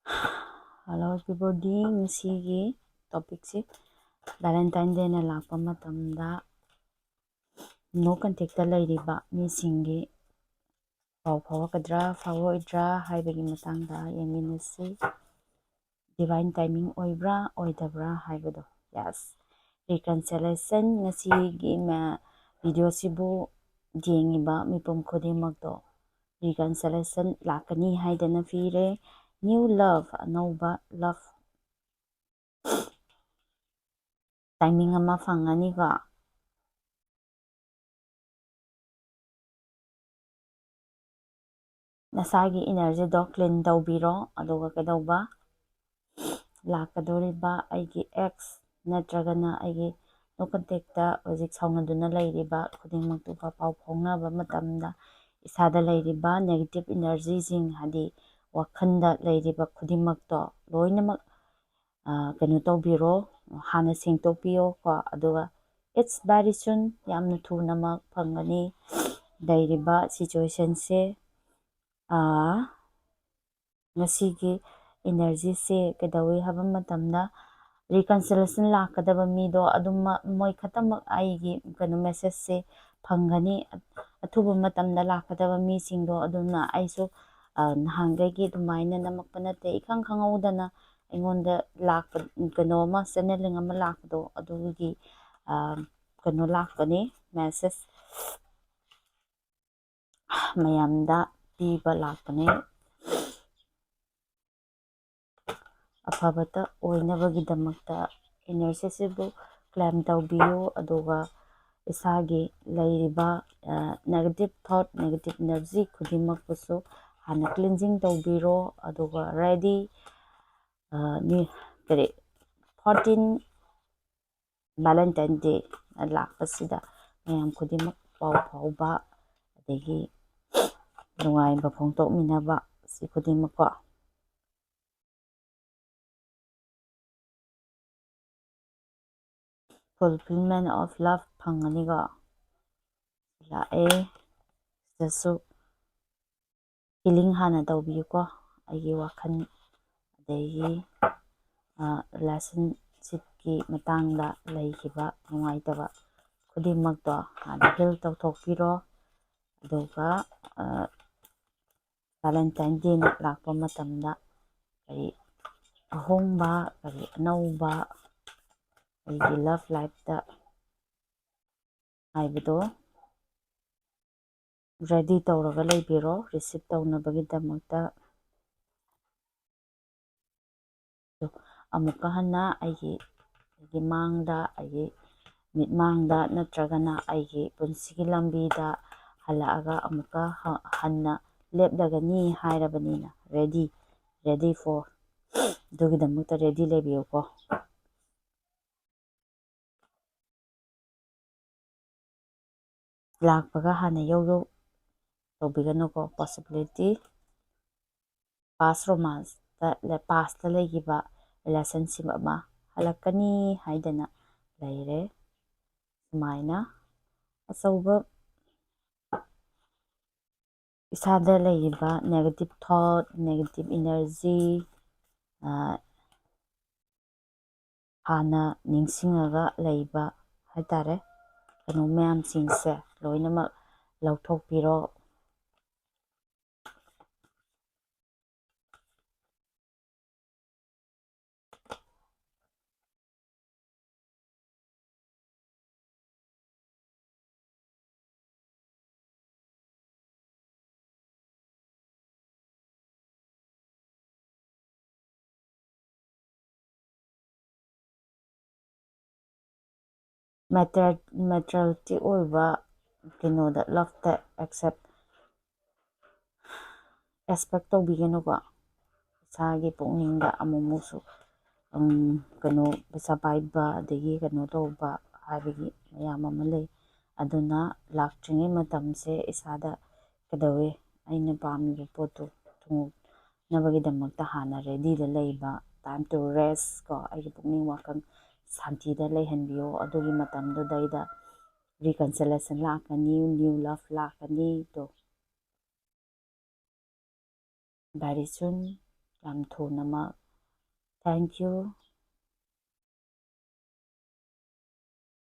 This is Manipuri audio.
Hello everybody, ngasigi topic si Valentine Day na lakpa matamda no contact ta lairiba mi singi pau phawakadra phawoidra haibagi matangda yeminasi divine timing oibra oidabra haibado. Yes, reconciliation ngasigi ma video sibu diengiba mipum khodimakto reconciliation lakani haidana fire new love anova love timing ama fangani ga nasagi energy do clean tawbiro aduga kedawba lakadoriba aigi ex natragana aigi no contact ta hojik saunaduna lairiba khudingmaktu pau phongnaba matamda isada lairiba negative energy jing hadi wakhanda lairiba khudingmakto loinamak kanu tawbiro hana sengtokpiyo ko aduga it's very soon yamna thunamak phangani lairiba situation se ngasigi energy se kedawi haba matamda reconciliation lakadaba mido aduma moi khatamak aigi kanu message se phangani athuba matamda lakadaba mi singdo aduna aiso nahangagi dumaina namakpa nate ikhang khangawdana aingonda lakpa kano ma channeling ama lakdo adugi kano lakpani message mayamda piba lakpani afabata oinabagidamagta energy sibu claim tawbiyo aduga isagi lairiba negative thought negative energy khudimakpusu hana cleansing tawbiro aduga ready ni kare 14 Valentine Day lakpasida mayam khudimak pau phauba adegi nungaiba phongtokminaba si khudimakko fulfillment of love phangani lae dasu healing hana tawbiyuko aigi wakhan adegi relationship ki matangda laikiba nungaitaba khudimakto hana heal tawthokpiro aduga Valentine Day na lakpa matamda kari ahongba kari anauba aigi love life da haibado ready tawraga laibiro receive tawnabagidamagta amuka hana aigi mangda aigi mitmangda natragana aigi punsigi lambida halaaga amuka hanna lepdagani hairabanina ready for dugidamagta ready laibiyoko lakpaga hana yoyo tawbiganuko possibility past romance past laigiba relationship ama halakkhigani haidana laire sumaina asauba isada laigiba negative thought negative energy hana ningsingaga laiba haitare kanu mayam singse loinamak lauthokpiro materiality oiba kinoda love ta accept expect tawbiganuko isagi pukningda amumusu kano pesa paiba adegi kano tawba haibagi mayam ama lay aduna laktringai matamse isada kadawe aina pamiba poto thungnabagidamagta hana ready da laiba time to rest ko aigi pukning wakang santi da laihanbiyo adugi matamdo daida reconciliation lakani new love lakani to very soon ꯌꯥꯝ ꯊꯨꯅꯃꯛ. Thank you.